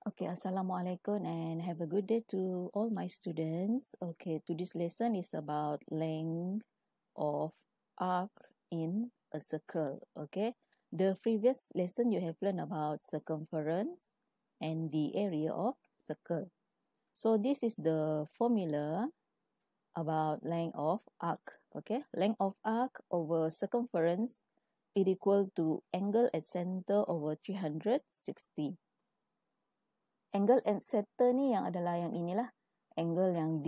Okay, Assalamualaikum and have a good day to all my students. Okay, today's lesson is about length of arc in a circle. Okay, the previous lesson you have learned about circumference and the area of circle. So this is the formula about length of arc. Okay, length of arc over circumference is equal to angle at center over 360. Angle at center ni yang adalah yang inilah angle yang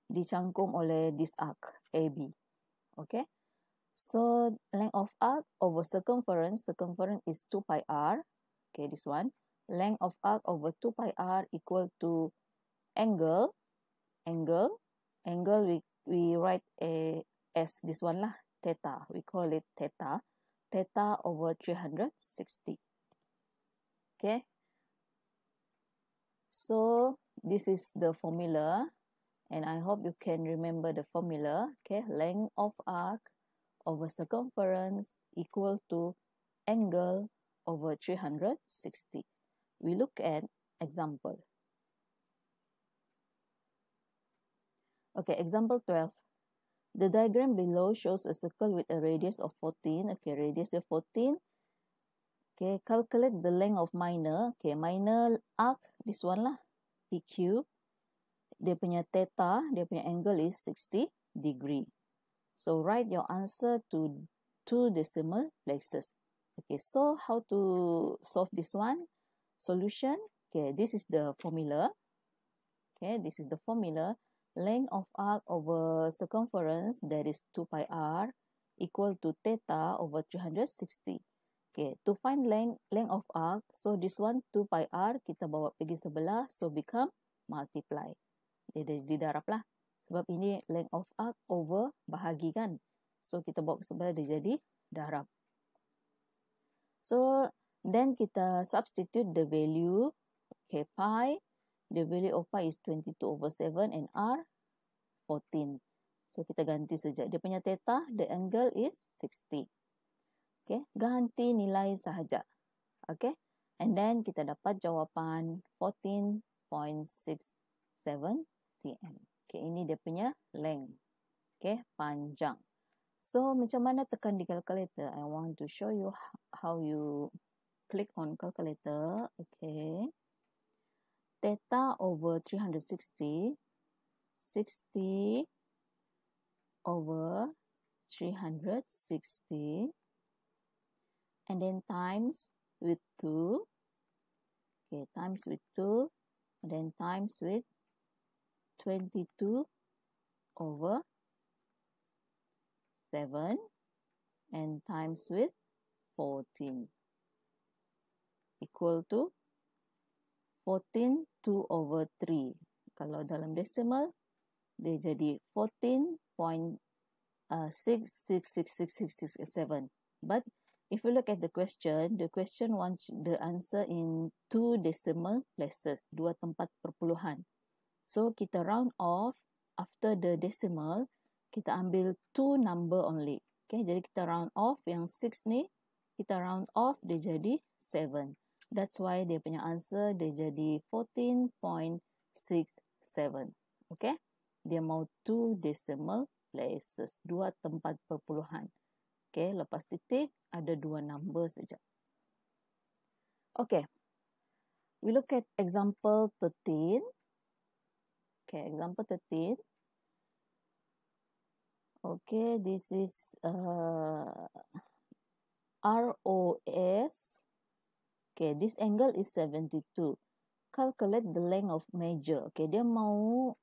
dicangkum oleh this arc AB. Okay. So length of arc over circumference is 2 pi r. Okay, this one. Length of arc over 2 pi r equal to angle we write as this one lah, theta. We call it theta. Theta over 360. Okay. So this is the formula and I hope you can remember the formula. Okay, length of arc over circumference equal to angle over 360. We look at example. Okay, example 12. The diagram below shows a circle with a radius of 14. Okay, radius of 14. Okay, calculate the length of minor. Okay, minor arc, this one lah, PQ. Dia punya theta, dia punya angle is 60 degree. So write your answer to 2 decimal places. Okay, so how to solve this one? Solution. Okay, this is the formula. Okay, this is the formula. Length of arc over circumference, that is 2 pi r, equal to theta over 360. Okay, to find length of arc, so this one 2 pi r, kita bawa pergi sebelah, so become multiply. Dia didarab lah. Sebab ini length of arc over bahagi kan. So kita bawa ke sebelah, dia jadi darab. So then kita substitute the value. Okay, pi, the value of pi is 22 over 7 and r 14. So kita ganti saja. Dia punya theta, the angle is 60. Okay, ganti nilai sahaja. Okay, and then kita dapat jawapan 14.67 cm. Okay, ini dia punya length. Okay, panjang. So macam mana tekan di calculator? I want to show you how you click on calculator. Okay, theta over 360, 60 over 360, and then times with 2. Okay, times with 2, and then times with 22 over 7, and times with 14, equal to 14 2 over 3. Kalau dalam decimal, dia jadi 14.666667. But if you look at the question wants the answer in 2 decimal places, 2 tempat perpuluhan. So kita round off after the decimal, kita ambil 2 number only. Okay, jadi kita round off yang 6 ni, kita round off dia jadi 7. That's why dia punya answer dia jadi 14.67. Okay, dia mau 2 decimal places, 2 tempat perpuluhan. Okay, lepas titik ada 2 number saja. Okay, we look at example 13. Okay, example 13. Okay, this is ROS. Okay, this angle is 72. Calculate the length of major. Okay, dia mau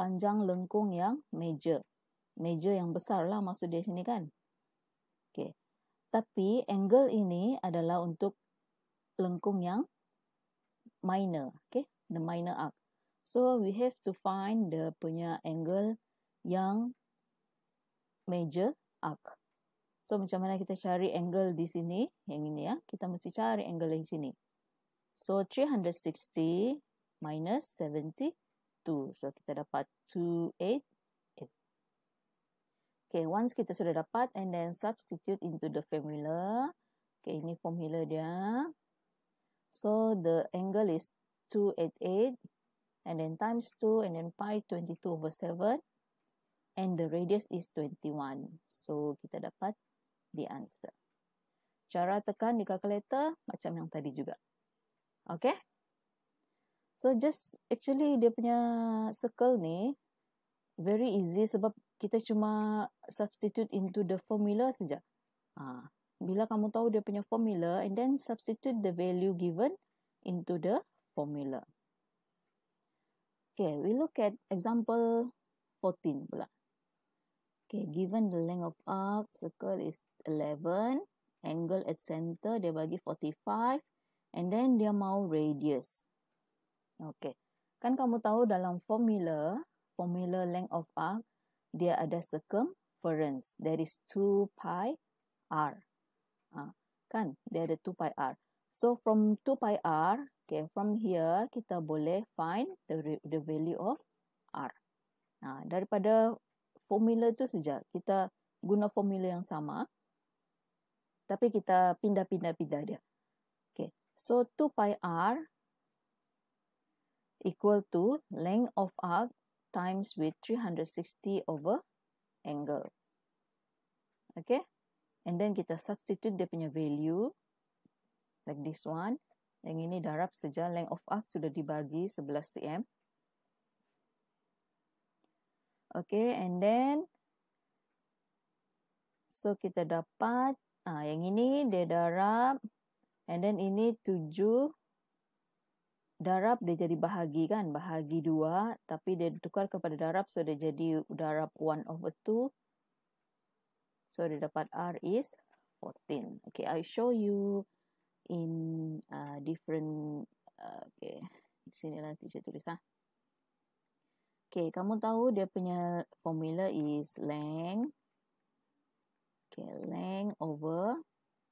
panjang lengkung yang major. Major yang besar lah maksud dia sini kan. Okay, tapi angle ini adalah untuk lengkung yang minor. Okay, the minor arc. So we have to find the punya angle yang major arc. So macam mana kita cari angle di sini? Yang ini ya. Kita mesti cari angle di sini. So 360 minus 72. So kita dapat 288. Okay, once kita sudah dapat and then substitute into the formula. Okay, ini formula dia. So the angle is 288 and then times 2 and then pi 22/7 and the radius is 21. So kita dapat the answer. Cara tekan di calculator macam yang tadi juga. Okay? So just actually dia punya circle ni very easy sebab kita cuma substitute into the formula saja. Bila kamu tahu dia punya formula and then substitute the value given into the formula. Okay, we look at example 14 pula. Okay, given the length of arc circle is 11, angle at center dia bagi 45 and then dia mau radius. Okay, kan kamu tahu dalam formula length of arc dia ada circumference, that is 2 pi r. Kan dia ada 2 pi r. So from 2 pi r, okay, from here kita boleh find the value of r. Daripada formula tu saja, kita guna formula yang sama tapi kita pindah dia. Okay, so 2 pi r equal to length of arc times with 360 over angle. Okay, and then kita substitute dia punya value like this one. Yang ini darab saja, length of arc sudah dibagi 11 cm. Okay, and then so kita dapat yang ini dia darab and then ini 7 darab dia jadi bahagi kan, bahagi 2 tapi dia tukar kepada darab so dia jadi darab 1/2. So dia dapat R is 14. Okay, I show you in different okay, di sinilah teacher tulis Okay, kamu tahu dia punya formula is length. Okay, length over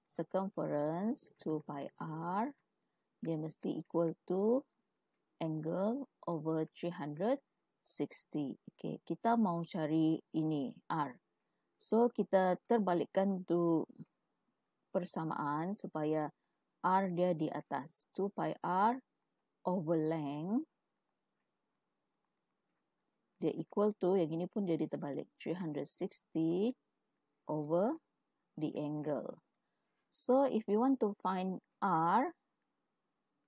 circumference 2 pi r. Dia mesti equal to angle over 360. Okay, kita mau cari ini r. So kita terbalikkan tu persamaan supaya r dia di atas. 2 pi r over length dia equal to, yang ini pun jadi terbalik, 360 over the angle. So if you want to find r,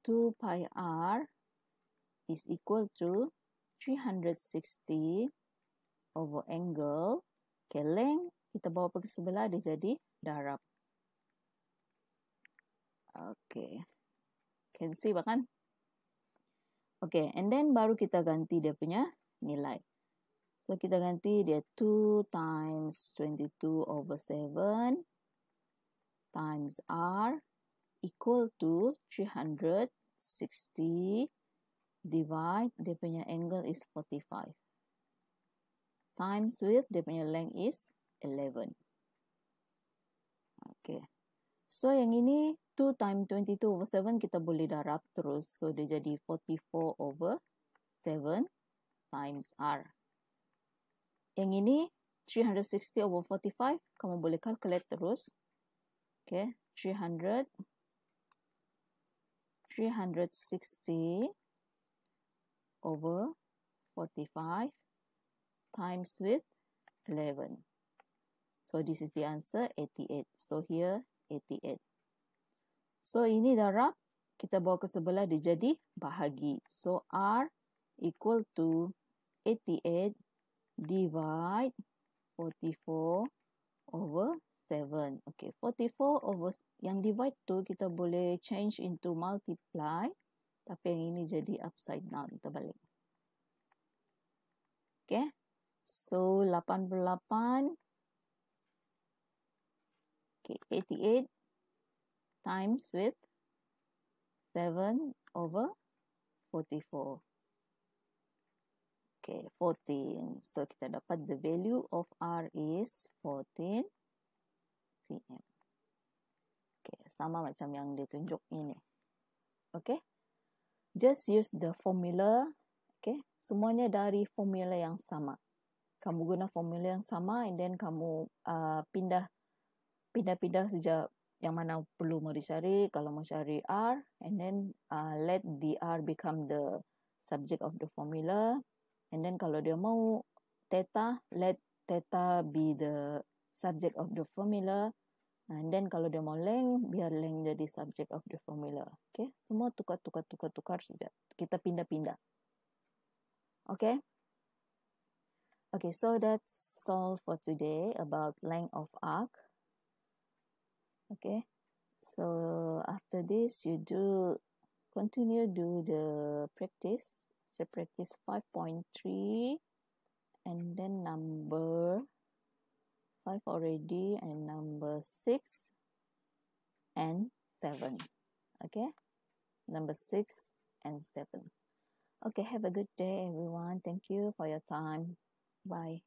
2 pi r is equal to 360 over angle. Okay, length kita bawa pergi sebelah dia jadi darab. Okay, can see bahkan. Okay, and then baru kita ganti dia punya nilai. So kita ganti dia 2 times 22/7 times r equal to 360 divide dia punya angle is 45 times with dia punya length is 11. Okay. So yang ini 2 times 22/7 kita boleh darab terus. So dia jadi 44/7 times r. Yang ini 360/45 kamu boleh calculate terus. Okay, 360/45 times with 11. So this is the answer 88. So here 88. So ini darab, kita bawa ke sebelah dia jadi bahagi. So R equal to 88 divide 44/7. Okay, 44 over yang divide tu kita boleh change into multiply, tapi yang ini jadi upside down, terbalik. Okay, so 88. Okay, 88 times with 7/44. Okay, 14. So kita dapat the value of R is 14 cm. Okay, sama macam yang ditunjuk ini. Okay, just use the formula. Okay, semuanya dari formula yang sama. Kamu guna formula yang sama and then kamu pindah saja yang mana perlu mau dicari. Kalau mau cari R, and then let the R become the subject of the formula. And then kalau dia mau theta, let theta be the subject of the formula. And then kalau dia mau length, biar length jadi subject of the formula. Okay, semua tukar saja. Kita pindah-pindah. Okay. Okay, so that's all for today about length of arc. Okay, so after this, you continue the practice. So practice 5.3, and then number 5 already, and number 6 and 7. Okay, number 6 and 7. Okay, have a good day, everyone. Thank you for your time. Bye.